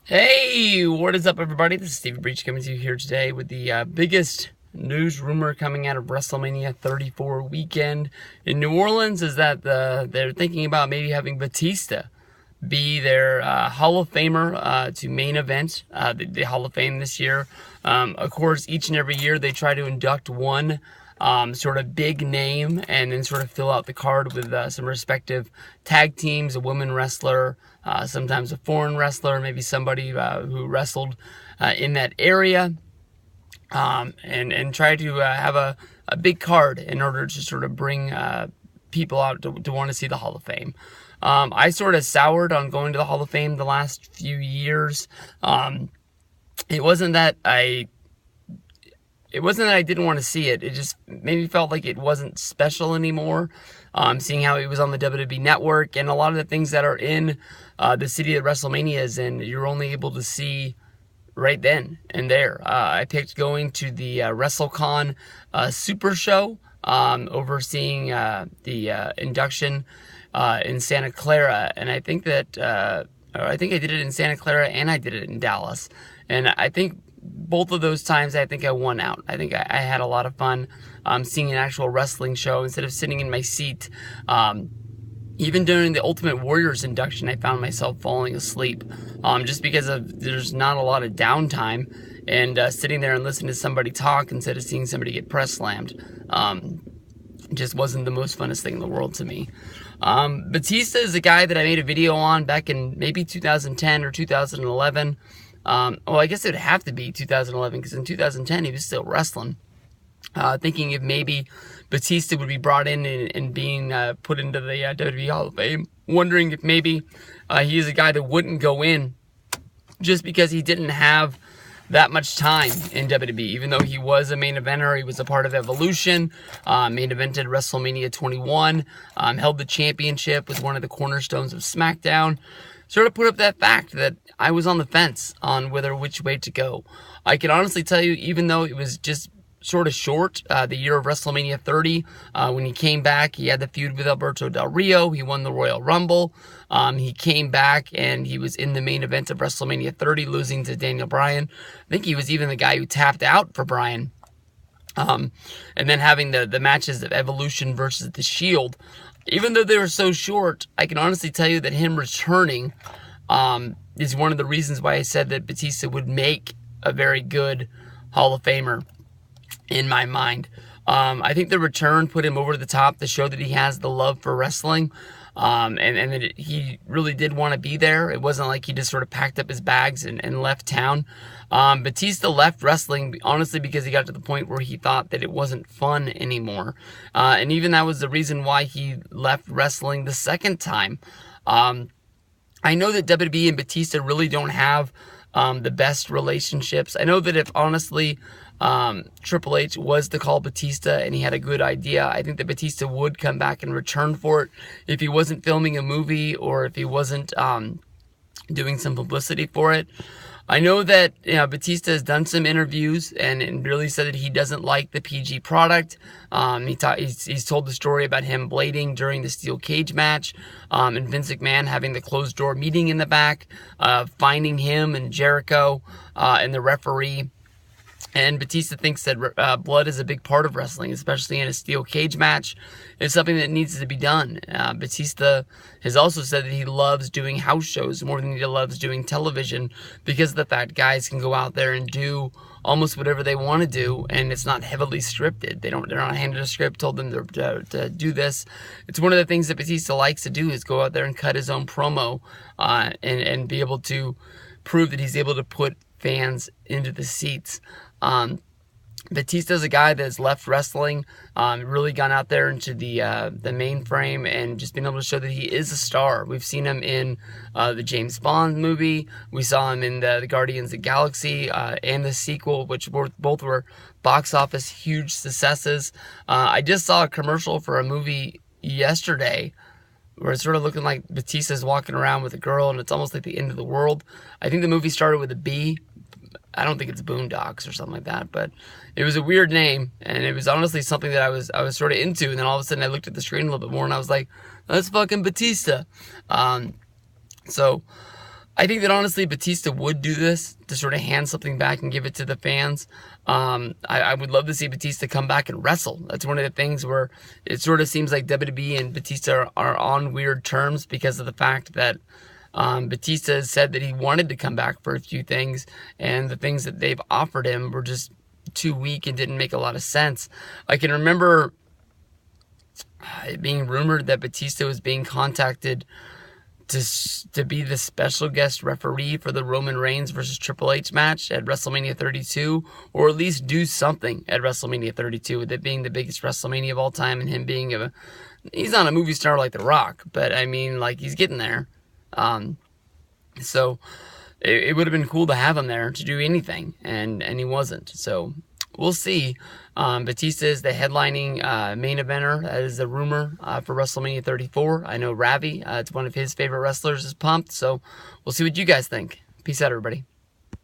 Hey, what is up, everybody? This is Stevie Breach coming to you here today with the biggest news rumor coming out of Wrestlemania 34 weekend in New Orleans is that they're thinking about maybe having Batista be their Hall of Famer to main event the Hall of Fame this year. Of course, each and every year they try to induct one sort of big name and then sort of fill out the card with some respective tag teams, a women wrestler, sometimes a foreign wrestler, maybe somebody who wrestled in that area, and try to have a big card in order to sort of bring people out to want to see the Hall of Fame. I sort of soured on going to the Hall of Fame the last few years. It wasn't that I didn't want to see it. It just maybe felt like it wasn't special anymore. Seeing how it was on the WWE Network and a lot of the things that are in the city that WrestleMania is in, you're only able to see right then and there. I picked going to the WrestleCon Super Show, overseeing the induction in Santa Clara, and I think I did it in Santa Clara and I did it in Dallas, and I think both of those times I think I won out. I think I had a lot of fun seeing an actual wrestling show instead of sitting in my seat. Even during the Ultimate Warriors induction, I found myself falling asleep just because there's not a lot of downtime, and sitting there and listening to somebody talk instead of seeing somebody get press slammed just wasn't the most funnest thing in the world to me. Batista is a guy that I made a video on back in maybe 2010 or 2011. Well, I guess it would have to be 2011 because in 2010 he was still wrestling. Thinking if maybe Batista would be brought in and being put into the WWE Hall of Fame. Wondering if maybe he is a guy that wouldn't go in just because he didn't have that much time in WWE. Even though he was a main eventer, he was a part of Evolution, main evented WrestleMania 21, held the championship, was one of the cornerstones of SmackDown. Sort of put up that fact that I was on the fence on which way to go. I can honestly tell you, even though it was just sort of short, the year of WrestleMania 30, when he came back, he had the feud with Alberto Del Rio. He won the Royal Rumble. He came back and he was in the main event of WrestleMania 30, losing to Daniel Bryan. I think he was even the guy who tapped out for Bryan. And then having the matches of Evolution versus The Shield. Even though they were so short, I can honestly tell you that him returning is one of the reasons why I said that Batista would make a very good Hall of Famer in my mind. I think the return put him over the top to show that he has the love for wrestling, and that he really did want to be there. It wasn't like he just sort of packed up his bags and left town. Batista left wrestling, honestly, because he got to the point where he thought that it wasn't fun anymore. And even that was the reason why he left wrestling the second time. I know that WWE and Batista really don't have the best relationships. I know that if, honestly, Triple H was to call Batista and he had a good idea, I think that Batista would come back and return for it if he wasn't filming a movie or if he wasn't doing some publicity for it. I know that Batista has done some interviews and really said that he doesn't like the PG product. He's told the story about him blading during the steel cage match, and Vince McMahon having the closed door meeting in the back, finding him and Jericho and the referee. And Batista thinks that blood is a big part of wrestling, especially in a steel cage match. It's something that needs to be done. Batista has also said that he loves doing house shows more than he loves doing television because of the fact guys can go out there and do almost whatever they want to do, and it's not heavily scripted. They're not handed a script, told them to do this. It's one of the things that Batista likes to do is go out there and cut his own promo and be able to prove that he's able to put fans into the seats. Batista's a guy that has left wrestling, really gone out there into the mainframe and just been able to show that he is a star. We've seen him in the James Bond movie. We saw him in the Guardians of the Galaxy and the sequel, which both were box office huge successes. I just saw a commercial for a movie yesterday where it's sort of looking like Batista's walking around with a girl and it's almost like the end of the world. I think the movie started with a B. I don't think it's Boondocks or something like that, but it was a weird name, and it was honestly something that I was sort of into, and then all of a sudden I looked at the screen a little bit more, and I was like, that's fucking Batista. So I think that honestly Batista would do this to sort of hand something back and give it to the fans. I would love to see Batista come back and wrestle. That's one of the things where it sort of seems like WWE and Batista are on weird terms because of the fact that Batista has said that he wanted to come back for a few things, and the things that they've offered him were just too weak and didn't make a lot of sense. I can remember it being rumored that Batista was being contacted to be the special guest referee for the Roman Reigns versus Triple H match at WrestleMania 32, or at least do something at WrestleMania 32, with it being the biggest WrestleMania of all time, and him being he's not a movie star like The Rock, but I mean, like, he's getting there. So it would have been cool to have him there to do anything, and he wasn't. So we'll see. Batista is the headlining main eventer. That is the rumor for WrestleMania 34. I know Ravi, it's one of his favorite wrestlers, is pumped. So we'll see what you guys think. Peace out, everybody.